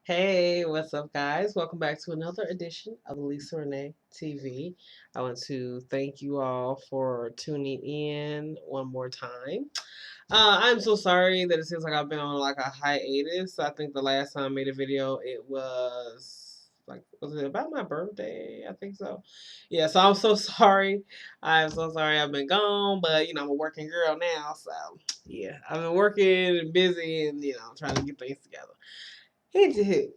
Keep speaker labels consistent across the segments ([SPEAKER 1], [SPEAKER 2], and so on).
[SPEAKER 1] Hey, what's up, guys? Welcome back to another edition of Lisa Renee TV. I want to thank you all for tuning in one more time. I'm so sorry that it seems like I've been on like a hiatus. I think the last time I made a video, it was it about my birthday? I think so. Yeah, so I'm so sorry. I'm so sorry I've been gone, but I'm a working girl now, so yeah, I've been working and busy and trying to get things together. Anywho.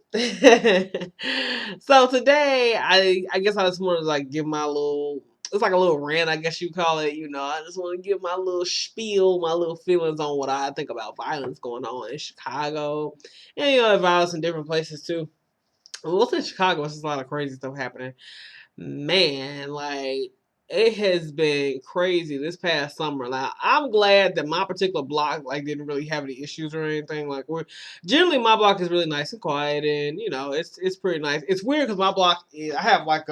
[SPEAKER 1] So today I guess I just wanted to like give my little it's like a little rant, I guess you call it, I just want to give my little spiel, my little feelings on what I think about violence going on in Chicago. And violence in different places too. Well, in Chicago, it's just a lot of crazy stuff happening. Man, like it has been crazy this past summer. Now I'm glad that my particular block like didn't really have any issues or anything. Like we're generally my block is really nice and quiet, and it's pretty nice. It's weird because my block I have like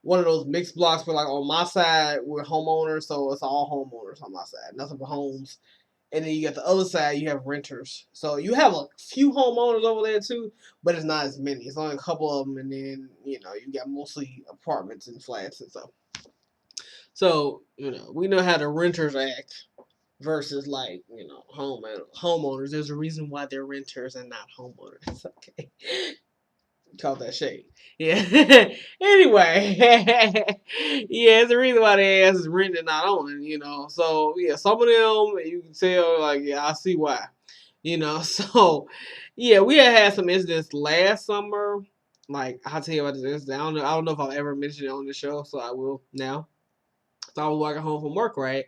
[SPEAKER 1] one of those mixed blocks where like on my side we're homeowners, so it's all homeowners on my side, nothing but homes. And then you got the other side, you have renters. So you have a few homeowners over there too, but it's not as many. It's only a couple of them, and then you got mostly apartments and flats and stuff. So we know how the renters act versus like homeowners. There's a reason why they're renters and not homeowners. Okay, call that shade. Yeah. Anyway, yeah, it's the reason why their ass is renting and not owning. So yeah, some of them you can tell like yeah, I see why. So yeah, we had some incidents last summer. Like I'll tell you about this incident. I don't know if I've ever mentioned it on the show, so I will now. So I was walking home from work, right?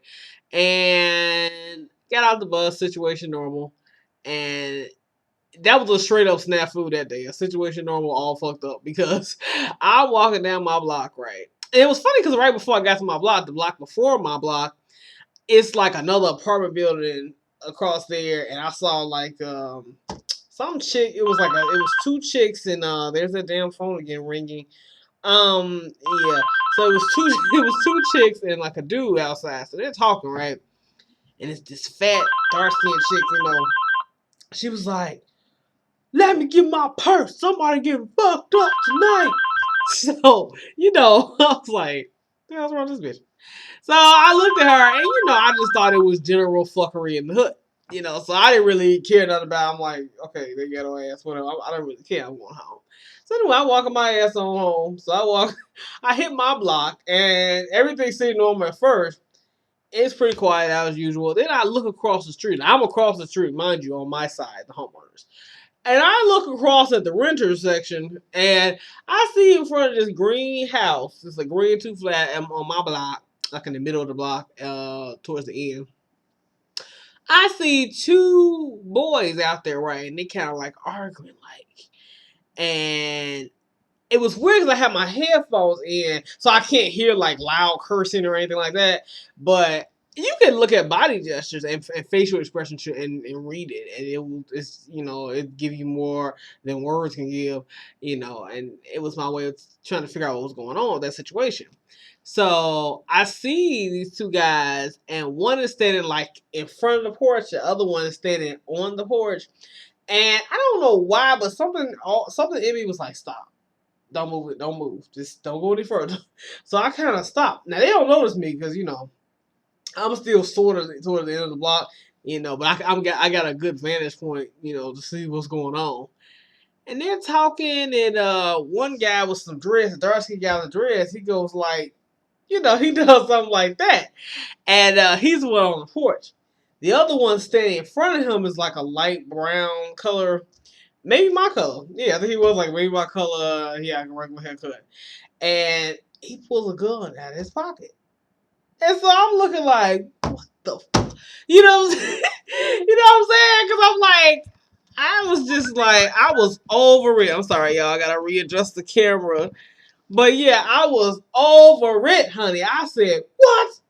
[SPEAKER 1] And got out the bus, situation normal. And that was a straight up snafu that day. A situation normal, all fucked up because I'm walking down my block, right? And it was funny because right before I got to my block, the block before my block, it's like another apartment building across there, and I saw like some chick. It was two chicks, and there's that damn phone again ringing. Yeah. So it was two it was two chicks and like a dude outside. So they're talking, right? And it's this fat, dark skinned chick, she was like, let me get my purse. Somebody getting fucked up tonight. So, I was like, what the hell's wrong with this bitch? So I looked at her and I just thought it was general fuckery in the hood. So I didn't really care nothing about it. I'm like, okay, they ghetto ass, whatever. I don't really care. I'm going home. So anyway, I walk my ass on home. So I hit my block and everything seemed normal at first. It's pretty quiet as usual. Then I look across the street. Now, I'm across the street, mind you, on my side, the homeowners. And I look across at the renters section, and I see in front of this green house, it's a green two flat on my block, like in the middle of the block, towards the end. I see two boys out there, right, and they kind of like arguing, like, and it was weird because I had my headphones in, so I can't hear like loud cursing or anything like that. But you can look at body gestures and facial expressions and read it, and it give you more than words can give, And it was my way of trying to figure out what was going on with that situation. So I see these two guys, and one is standing like in front of the porch, the other one is standing on the porch, and I don't know why, but something in me was like, stop. Don't move it. Don't move. Just don't go any further. So I kind of stopped. Now they don't notice me because I'm still sort of toward the end of the block, But I got a good vantage point, to see what's going on. And they're talking, and one guy with some dress, a dark skinned guy with a dress, he goes like, he does something like that, and he's the one on the porch. The other one standing in front of him is like a light brown color. Maybe my color. Yeah, I think he was like maybe my color. He had a regular haircut. And he pulls a gun out of his pocket. And so I'm looking like, what the You know what I'm saying? You know what I'm saying? Because I'm like, I was just like, I was over it. I'm sorry, y'all. I got to readjust the camera. But yeah, I was over it, honey. I said, what?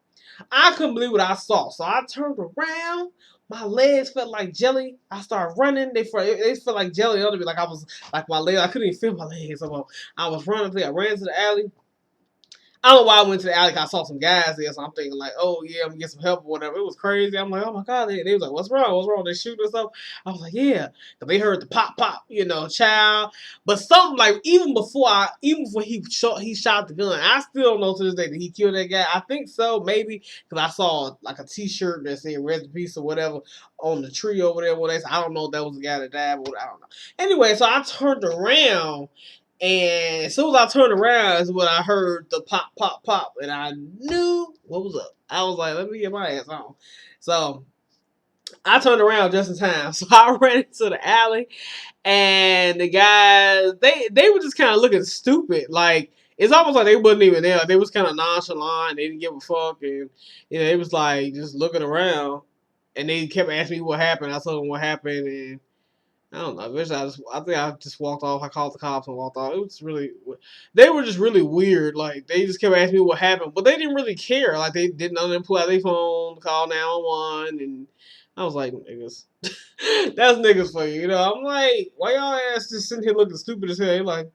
[SPEAKER 1] I couldn't believe what I saw. So I turned around. My legs felt like jelly. I started running. They felt like jelly under me. Like I was like my legs. I couldn't even feel my legs. So I was running. I ran to the alley. I don't know why I went to the alley. 'Cause I saw some guys there, so I'm thinking like, oh yeah, I'm gonna get some help or whatever. It was crazy. I'm like, oh my god. They was like, what's wrong? What's wrong? They shooting us up. I was like, yeah. 'Cause they heard the pop pop, child. But something like even before he shot the gun. I still don't know to this day that he killed that guy. I think so, maybe because I saw like a T-shirt that said "Rest in Peace" or whatever on the tree over there. I don't know if that was the guy that died, but I don't know. Anyway, so I turned around. And as soon as I turned around is when I heard the pop, pop, pop. And I knew what was up. I was like, let me get my ass on. So I turned around just in time. So I ran into the alley. And the guys, they were just kind of looking stupid. Like, it's almost like they wasn't even there. They was kind of nonchalant. They didn't give a fuck. And, it was like just looking around. And they kept asking me what happened. I told them what happened. And I don't know. I think I just walked off. I called the cops and walked off. It was really, they were just really weird. Like they just kept asking me what happened, but they didn't really care. Like they didn't know them pull out their phone, call 911, and I was like, niggas, that's niggas for you. I'm like, why y'all ass just sitting here looking stupid as hell? They like,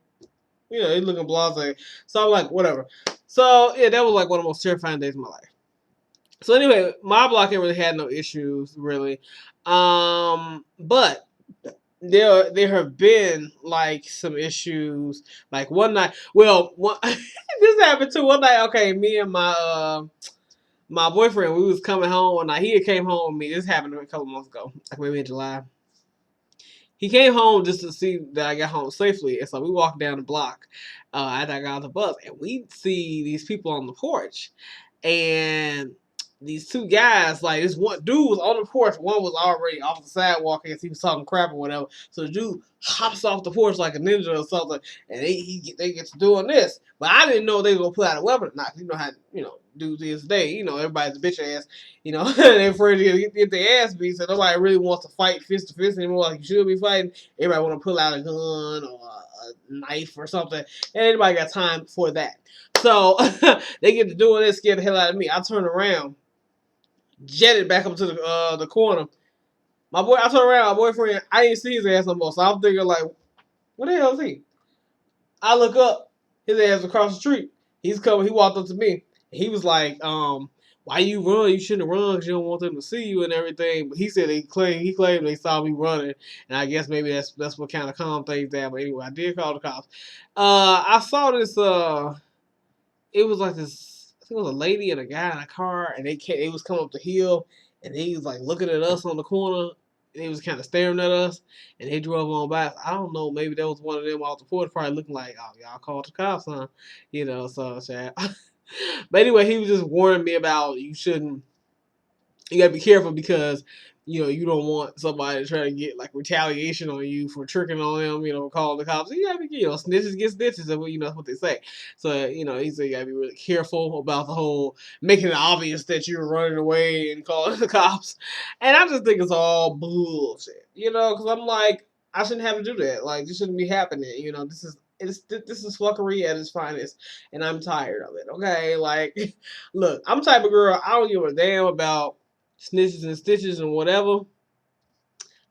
[SPEAKER 1] they looking blasé. So I'm like, whatever. So yeah, that was like one of the most terrifying days of my life. So anyway, my block ain't really had no issues really, but there have been like some issues. Like one night, this happened too. One night, okay, me and my boyfriend, we was coming home one night. He had came home with me. This happened a couple months ago, like maybe in July. He came home just to see that I got home safely, and so we walked down the block after I got off the bus, and we see these people on the porch, and these two guys, like this one dude was on the porch, one was already off the sidewalk because he was talking crap or whatever. So the dude hops off the porch like a ninja or something, and they get to doing this. But I didn't know they were gonna pull out a weapon or not. You know how dudes is today. Everybody's a bitch ass. They're afraid to get their ass beat, so nobody really wants to fight fist to fist anymore like you should be fighting. Everybody want to pull out a gun or a knife or something, and anybody got time for that. So they get to doing this, scared the hell out of me. I turn around, jetted back up to the corner. I turned around, my boyfriend, I didn't see his ass no more. So I'm thinking like, what the hell is he? I look up, his ass across the street. He's coming, he walked up to me. He was like, why you run? You shouldn't run because you don't want them to see you and everything. But he said he claimed they saw me running. And I guess maybe that's what kind of calmed things down. But anyway, I did call the cops. I saw this it was like this, I think it was a lady and a guy in a car, and they was coming up the hill, and they was like looking at us on the corner, and they was kind of staring at us, and they drove on by. I don't know, maybe that was one of them off the porch, probably looking like, oh, y'all called the cops, huh? So, but anyway, he was just warning me about you gotta be careful because you don't want somebody to try to get like retaliation on you for tricking on them, calling the cops. You gotta be, snitches get stitches, and that's what they say. So he said you gotta be really careful about the whole making it obvious that you're running away and calling the cops. And I just think it's all bullshit, because I'm like, I shouldn't have to do that. Like, this shouldn't be happening. This is fuckery at its finest, and I'm tired of it. Okay, like, look, I'm the type of girl, I don't give a damn about snitches and stitches and whatever.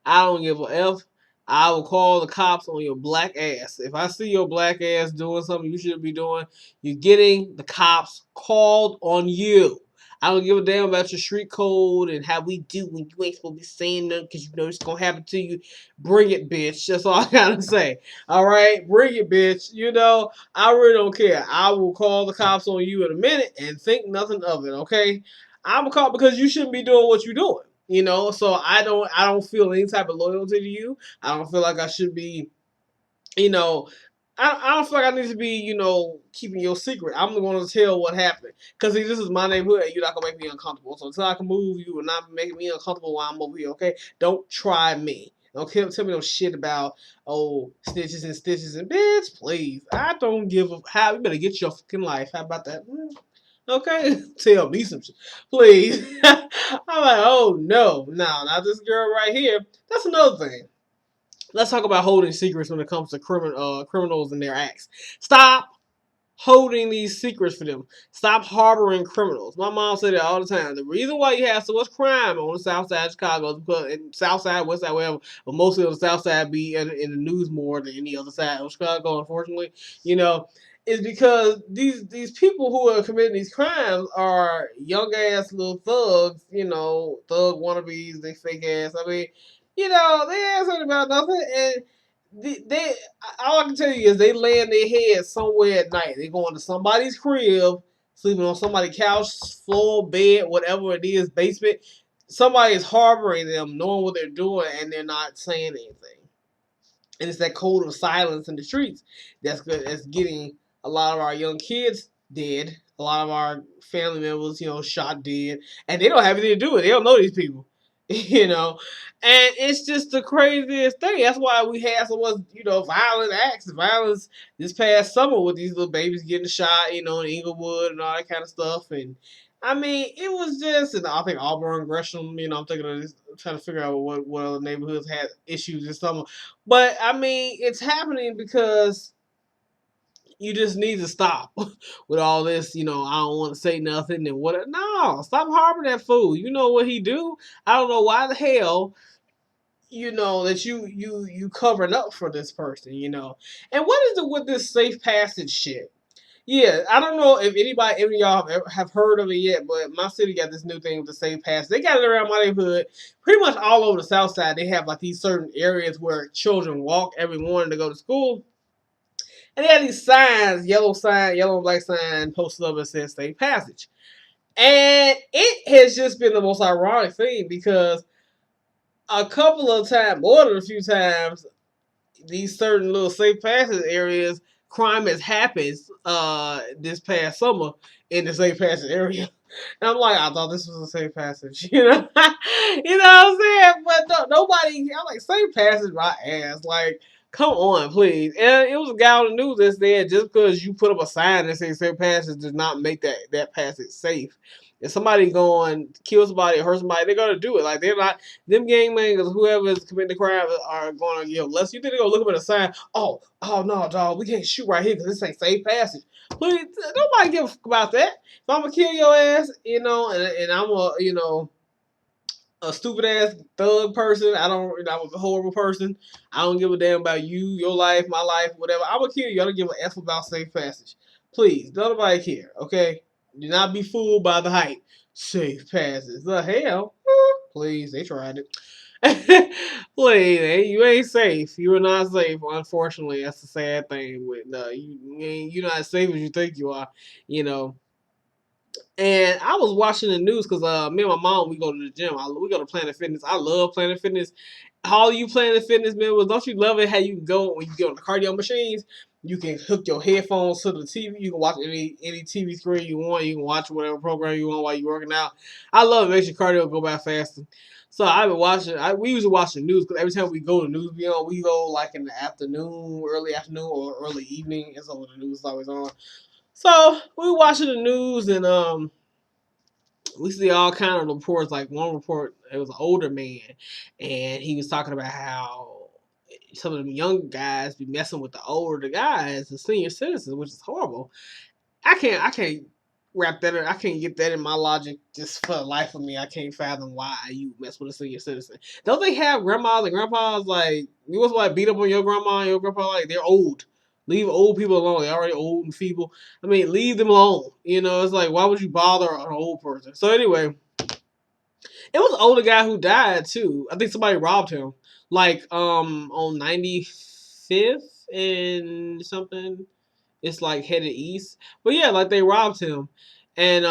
[SPEAKER 1] I don't give a F. I will call the cops on your black ass. If I see your black ass doing something you shouldn't be doing, you're getting the cops called on you. I don't give a damn about your street code and how we do when you ain't supposed to be saying nothing because you know it's going to happen to you. Bring it, bitch. That's all I got to say. All right? Bring it, bitch. I really don't care. I will call the cops on you in a minute and think nothing of it, okay? I'm a cop because you shouldn't be doing what you're doing. So I don't feel any type of loyalty to you. I don't feel like I should be, I don't feel like I need to be, keeping your secret. I'm going to tell what happened. Because this is my neighborhood and you're not going to make me uncomfortable. So until I can move, you will not make me uncomfortable while I'm over here, okay? Don't try me. Don't tell me no shit about, snitches and stitches and bitch, please. I don't give a how. You better get your fucking life. How about that? Okay, tell me some shit, please. I'm like, oh no, not this girl right here. That's another thing. Let's talk about holding secrets when it comes to criminals and their acts. Stop holding these secrets for them. Stop harboring criminals. My mom said that all the time. The reason why you have so much crime on the south side of Chicago is because in south side, west side, whatever, but mostly on the south side be in the news more than any other side of Chicago, unfortunately. is because these people who are committing these crimes are young ass little thugs, thug wannabes, they fake ass. I mean, they ain't something about nothing, and they all I can tell you is they lay in their head somewhere at night. They go into somebody's crib, sleeping on somebody's couch, floor, bed, whatever it is, basement. Somebody is harboring them, knowing what they're doing, and they're not saying anything. And it's that code of silence in the streets that's good. That's getting a lot of our young kids dead. A lot of our family members, shot dead, and they don't have anything to do with it. They don't know these people, And it's just the craziest thing. That's why we had so much, violent acts, violence this past summer with these little babies getting shot, in Inglewood and all that kind of stuff. And I mean, it was just, and I think Auburn, Gresham, I'm thinking of this, trying to figure out what other neighborhoods had issues this summer. But I mean, it's happening because you just need to stop with all this. I don't want to say nothing and what. No, stop harboring that fool. You know what he do? I don't know why the hell. That you covering up for this person. And what is it with this safe passage shit? Yeah, I don't know if any of y'all have heard of it yet, but my city got this new thing with the safe pass. They got it around my neighborhood, pretty much all over the south side. They have like these certain areas where children walk every morning to go to school. And they have these signs, yellow and black sign posted up that says safe passage. And it has just been the most ironic thing because a couple of times, more than a few times, these certain little safe passage areas, crime has happened this past summer in the safe passage area. And I'm like, I thought this was a safe passage, you know what I'm saying? But nobody, I'm like, safe passage, my ass, like, come on, please. And it was a guy on the news that said just because you put up a sign that says safe passage does not make that passage safe. If somebody going to kill somebody or hurt somebody, they're gonna do it. Like they're not them gangbangers, whoever is committing the crime, are going to less. You think they're gonna look up at a sign? Oh no, dog, we can't shoot right here because this ain't safe passage. Please, nobody give a fuck about that. If I'm gonna kill your ass, and I'm a stupid ass thug person. I'm a horrible person. I don't give a damn about you, your life, my life, whatever. I'm gonna kill you. I don't give a f about safe passage. Please, don't nobody care. Okay, do not be fooled by the hype. Safe passage. The hell? Please, they tried it. Please, you ain't safe. You are not safe. Unfortunately, that's the sad thing. With you're not as safe as you think you are. You know. And I was watching the news because me and my mom, we go to the gym. We go to Planet Fitness. I love Planet Fitness. All you Planet Fitness members, don't you love it how you go when you get on the cardio machines? You can hook your headphones to the TV. You can watch any TV screen you want. You can watch whatever program you want while you're working out. I love it. Makes your cardio go by faster. So I've been watching. We usually watch the news because every time we go to news be on, we go like in the afternoon, early afternoon, or early evening. And so the news is always on. So we watching the news and we see all kind of reports. Like one report, it was an older man, and he was talking about how some of them young guys be messing with the older guys, the senior citizens, which is horrible. I can't wrap that in. I can't get that in my logic just for the life of me. I can't fathom why you mess with a senior citizen. Don't they have grandmas and grandpas like you was like beat up on your grandma and your grandpa? Like they're old. Leave old people alone. They're already old and feeble. I mean, leave them alone. It's like why would you bother an old person? So anyway, it was an older guy who died too. I think somebody robbed him. Like on 95th and something. It's like headed east. But yeah, like they robbed him. And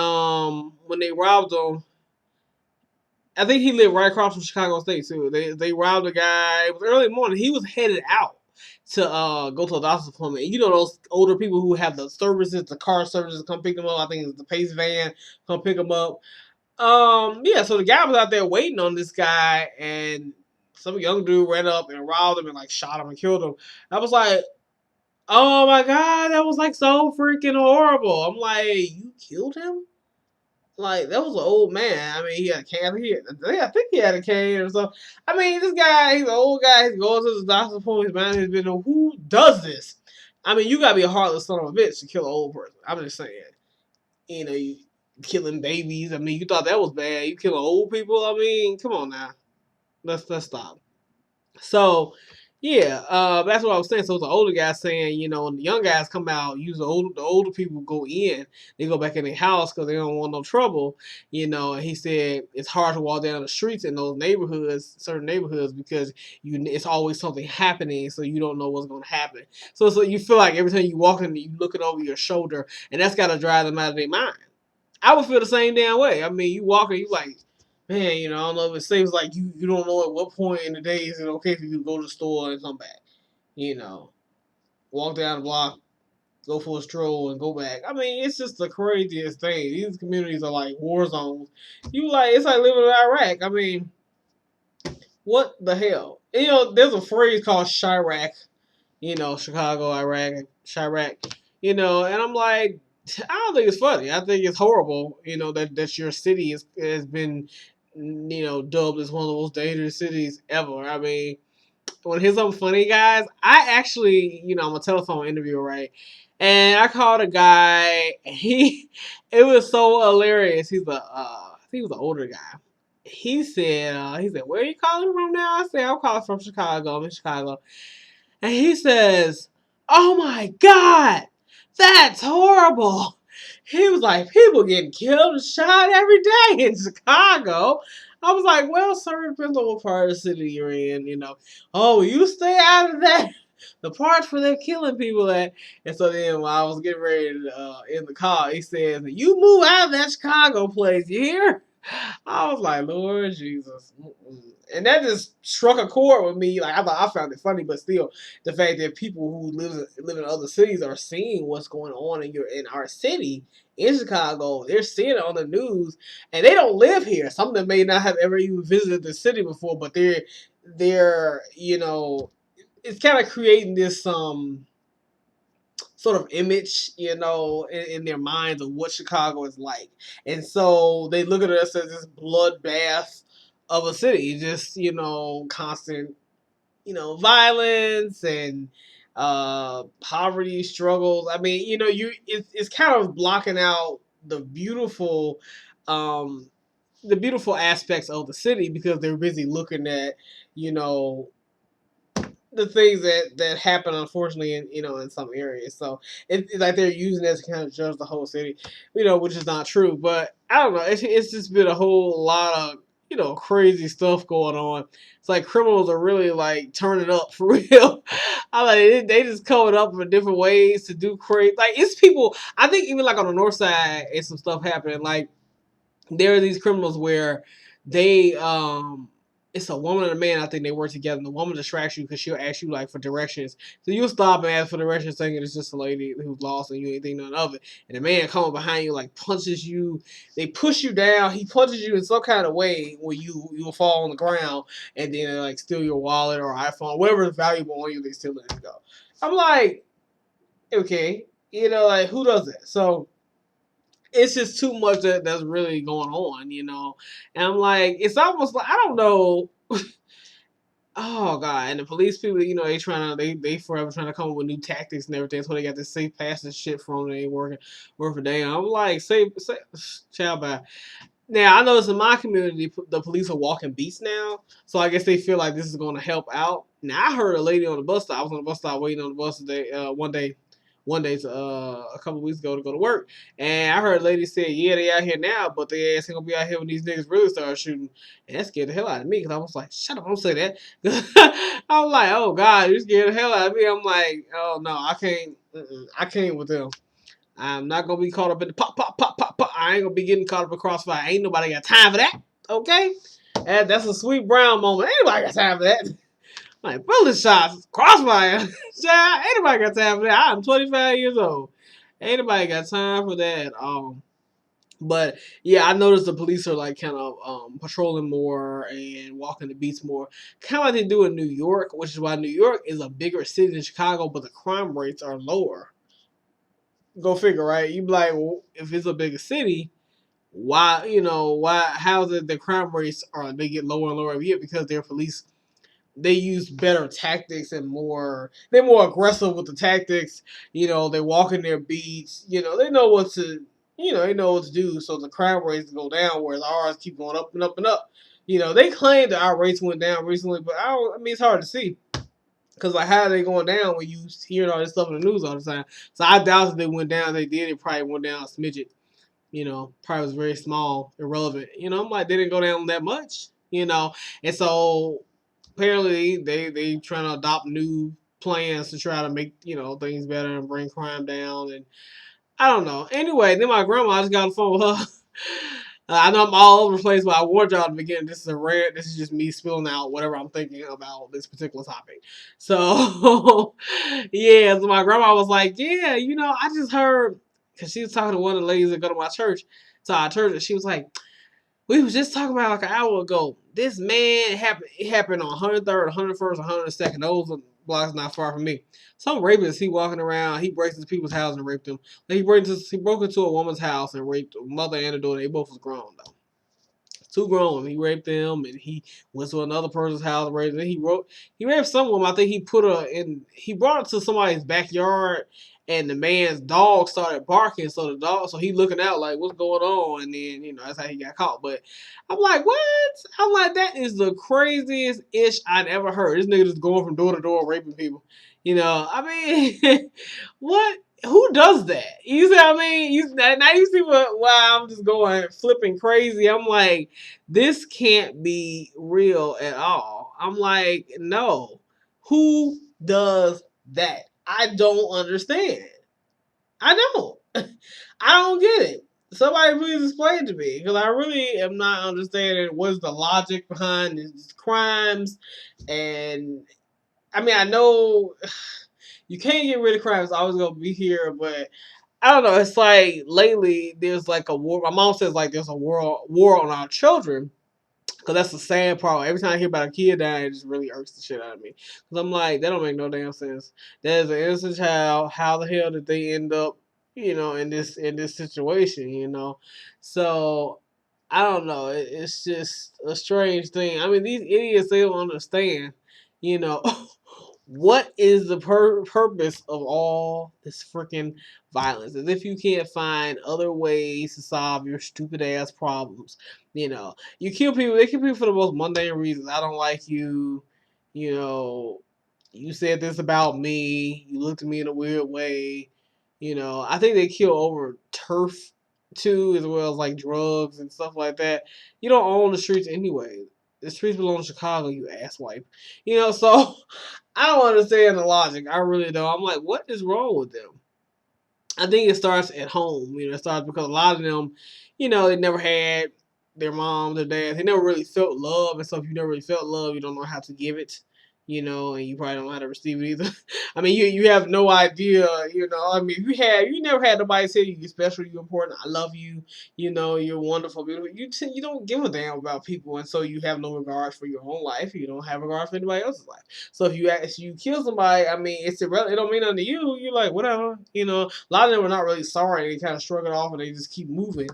[SPEAKER 1] when they robbed him, I think he lived right across from Chicago State too. They robbed a guy. It was early morning. He was headed out to go to a doctor's appointment. And you know those older people who have the services, the car services come pick them up. I think it's the Pace van come pick them up. Yeah, so the guy was out there waiting on this guy, and some young dude ran up and robbed him and like shot him and killed him. I was like, oh my god, that was like so freaking horrible. I'm like, you killed him? Like that was an old man. I mean, he had a cane. I think he had a cane or something. I mean, this guy, he's an old guy. He's going to the doctor's appointment. Man, he's been. Who does this? I mean, you gotta be a heartless son of a bitch to kill an old person. I'm just saying. You killing babies. I mean, you thought that was bad. You killing old people. I mean, come on now. Let's stop. So Yeah, that's what I was saying. So it's the older guy saying, when the young guys come out, use the older people go in, they go back in their house because they don't want no trouble, And he said it's hard to walk down the streets in those neighborhoods, certain neighborhoods, because it's always something happening, so you don't know what's going to happen. So you feel like every time you walk in, you looking over your shoulder, and that's got to drive them out of their mind. I would feel the same damn way. I mean, you walking, you like, man, I don't know if it seems like you don't know at what point in the day is it okay for you to go to the store and come back. You know, walk down the block, go for a stroll, and go back. I mean, it's just the craziest thing. These communities are like war zones. It's like living in Iraq. I mean, what the hell? There's a phrase called Chiraq. Chicago, Iraq, Chiraq. And I'm like, I don't think it's funny. I think it's horrible. That your city has been, dubbed as one of the most dangerous cities ever. I mean, want to hear something funny, guys? I actually, I'm a telephone interviewer, right? And I called a guy, and it was so hilarious. I think he was an older guy. He said, where are you calling from now? I said, I'm calling from Chicago. I'm in Chicago. And he says, oh my God, that's horrible. He was like, people getting killed and shot every day in Chicago. I was like, well, sir, it depends on what part of the city you're in. Oh, you stay out of that. The parts where they're killing people at. And so then when I was getting ready to in the car, he says, you move out of that Chicago place, you hear? I was like, Lord Jesus. Mm-mm. And that just struck a chord with me. Like, I found it funny, but still, the fact that people who live in other cities are seeing what's going on in our city, in Chicago, they're seeing it on the news, and they don't live here. Some of them may not have ever even visited the city before, but they're it's kind of creating this sort of image, in their minds of what Chicago is like. And so they look at us as this bloodbath of a city, just, constant, violence and poverty struggles. I mean, it's kind of blocking out um, the beautiful aspects of the city because they're busy looking at, you know, the things that happen unfortunately in some areas. So it's like they're using that to kind of judge the whole city, which is not true. But I don't know. It's just been a whole lot of crazy stuff going on. It's like criminals are really like turning up for real. I like they just coming up with different ways to do crazy. Like it's people. I think even like on the north side, it's some stuff happening. Like there are these criminals where they it's a woman and a man. I think they work together. And the woman distracts you because she'll ask you like for directions. So you'll stop and ask for directions, thinking it's just a lady who's lost and you ain't think none of it. And the man coming behind you like punches you. They push you down. He punches you in some kind of way where you'll fall on the ground and then like steal your wallet or iPhone, whatever is valuable on you. They still let it go. I'm like, okay, like who does that? So it's just too much that's really going on. And I'm like, it's almost like I don't know. Oh God! And the police people, they forever trying to come up with new tactics and everything. So they got this safe passage shit from them. They ain't work for damn. I'm like, say, child by. Now I notice in my community, the police are walking beats now, so I guess they feel like this is going to help out. Now I heard a lady on the bus stop. I was on the bus stop waiting on the bus today. One day, a couple of weeks ago to go to work, and I heard a lady say, "Yeah, they out here now, but they ain't gonna be out here when these niggas really start shooting." And that scared the hell out of me because I was like, "Shut up, don't say that." I was like, "Oh God, you scared the hell out of me." I'm like, "Oh no, I can't. I can't with them. I'm not gonna be caught up in the pop, pop, pop, pop, pop. I ain't gonna be getting caught up in crossfire. Ain't nobody got time for that. Okay, that's a sweet brown moment. Ain't nobody got time for that." Like bullet shots, crossfire. Child, ain't nobody got time for that. I'm 25 years old. Ain't nobody got time for that. But yeah, I noticed the police are like kind of patrolling more and walking the beats more, kind of like they do in New York, which is why New York is a bigger city than Chicago, but the crime rates are lower. Go figure, right? You be like, well, if it's a bigger city, why? How is it the crime rates they get lower and lower every year because their police they use better tactics and they're more aggressive with the tactics. They walk in their beats. They know what to they know what to do so the crime rates go down, whereas ours keep going up and up and up. They claim that our rates went down recently, but I mean it's hard to see. Because like, how are they going down when you hearing all this stuff in the news all the time? So I doubt if they went down. They did. It probably went down a smidget. Probably was very small, irrelevant. I'm like, they didn't go down that much. And so apparently they trying to adopt new plans to try to make things better and bring crime down. And I don't know. Anyway, then my grandma, I just got on the phone with her. I know I'm all over the place, but I warned y'all at the beginning. This is a rant. This is just me spilling out whatever I'm thinking about this particular topic. So, yeah. So my grandma was like, "Yeah, I just heard," because she was talking to one of the ladies that go to my church, to our church, and she was like, "We was just talking about like an hour ago. This man it happened on 103rd, 101st, 102nd. Those are blocks not far from me. Some rapist, he walking around, he breaks into people's house and raped them. Like he broke into a woman's house and raped a mother and a daughter. They both was grown though. Two grown. He raped them, and he went to another person's house and raped them. He raped some woman. I think he put her in. He brought her to somebody's backyard, and the man's dog started barking. So he looking out like, what's going on? And then that's how he got caught. But I'm like, what? I'm like, that is the craziest ish I'd ever heard. This nigga just going from door to door raping people. I mean, what? Who does that? You see what I mean? Now you see why I'm just going flipping crazy. I'm like, this can't be real at all. I'm like, no. Who does that? I don't understand. I don't. I don't get it. Somebody please explain to me, because I really am not understanding what's the logic behind these crimes. And I mean, I know you can't get rid of crime. It's always gonna be here, but I don't know. It's like lately there's like a war. My mom says like there's a war on our children, because that's the sad part. Every time I hear about a kid dying, it just really irks the shit out of me. Because I'm like, that don't make no damn sense. There's an innocent child. How the hell did they end up, in this situation? So I don't know. It's just a strange thing. I mean, these idiots, they don't understand. You know, what is the purpose of all this freaking violence? As if you can't find other ways to solve your stupid ass problems. You kill people. They kill people for the most mundane reasons. I don't like you. You know, you said this about me. You looked at me in a weird way. I think they kill over turf too, as well as like drugs and stuff like that. You don't own the streets anyway. The streets belong to Chicago, you asswipe. So I don't understand the logic. I really don't. I'm like, what is wrong with them? I think it starts at home. It starts because a lot of them, they never had their moms or dads. They never really felt love, and so if you never really felt love, you don't know how to give it. And you probably don't know how to receive it either. I mean, you have no idea. I mean, you never had nobody say you're special, you're important, I love you. You're wonderful, beautiful. You don't give a damn about people, and so you have no regard for your own life. You don't have regard for anybody else's life. So if you kill somebody, I mean, it's irrelevant. It don't mean nothing to you. You're like, whatever. A lot of them are not really sorry. They kind of shrug it off and they just keep moving.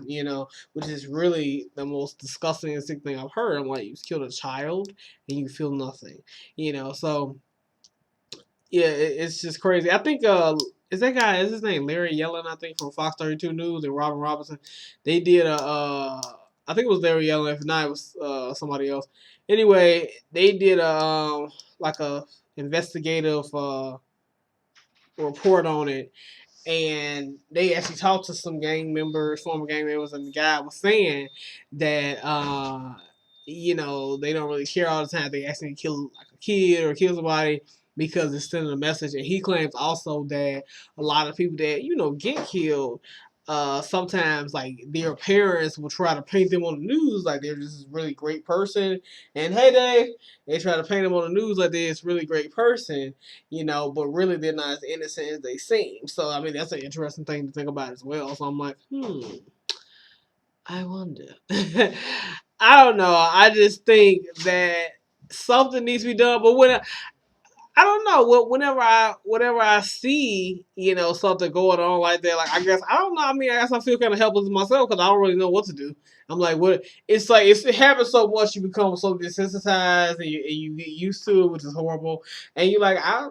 [SPEAKER 1] Which is really the most disgusting and sick thing I've heard. I'm like, you killed a child and you feel nothing. So yeah, it's just crazy. I think is that guy, is his name Larry Yellen, I think, from Fox 32 News, and Robin Robinson. They did a I think it was Larry Yellen, if not it was somebody else. Anyway, they did a like a investigative report on it, and they actually talked to some gang members, former gang members, and the guy was saying that they don't really care all the time. They actually kill like a kid or kill somebody because it's sending a message. And he claims also that a lot of people that get killed, sometimes like their parents will try to paint them on the news like they're just this really great person, and hey, they try to paint them on the news like they're this really great person, but really they're not as innocent as they seem. So I mean, that's an interesting thing to think about as well. So I'm like, I wonder. I don't know. I just think that something needs to be done. But I don't know. Whenever I see something going on like that, like I guess I don't know. I mean, I guess I feel kind of helpless myself because I don't really know what to do. I'm like, what? It's like it happens so much, you become so desensitized and you get used to it, which is horrible. And you like, I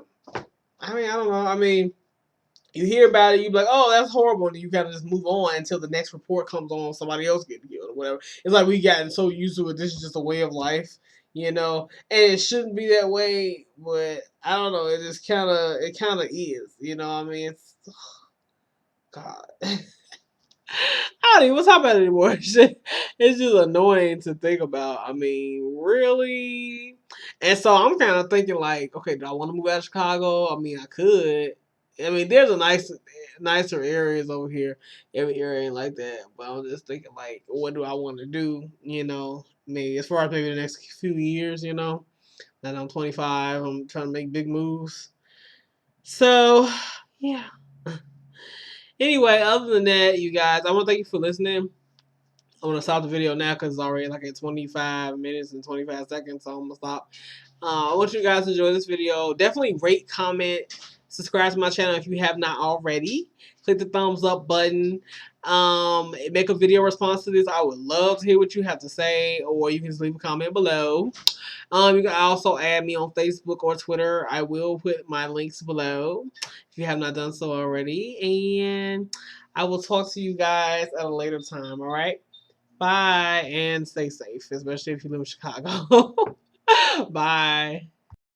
[SPEAKER 1] mean, I don't know. I mean, you hear about it, you be like, oh, that's horrible, and you kind of just move on until the next report comes on, somebody else getting killed or whatever. It's like we gotten so used to it. This is just a way of life, you know, and it shouldn't be that way, but I don't know. It kind of is, you know. I mean, it's God. I don't even talk about it anymore. It's just annoying to think about. I mean, really? And so I'm kind of thinking like, okay, do I want to move out of Chicago? I mean, I could. I mean, there's nicer areas over here. Every area ain't like that. But I'm just thinking like, what do I want to do? You know, maybe as far as maybe the next few years. You know, and I'm 25. I'm trying to make big moves. So, yeah. Anyway, other than that, you guys, I want to thank you for listening. I'm gonna stop the video now because it's already like at 25 minutes and 25 seconds, so I'm gonna stop. I want you guys to enjoy this video. Definitely rate, comment, subscribe to my channel if you have not already. Click the thumbs up button. Make a video response to this. I would love to hear what you have to say, or you can just leave a comment below. You can also add me on Facebook or Twitter. I will put my links below if you have not done so already. And I will talk to you guys at a later time, all right? Bye, and stay safe, especially if you live in Chicago. Bye.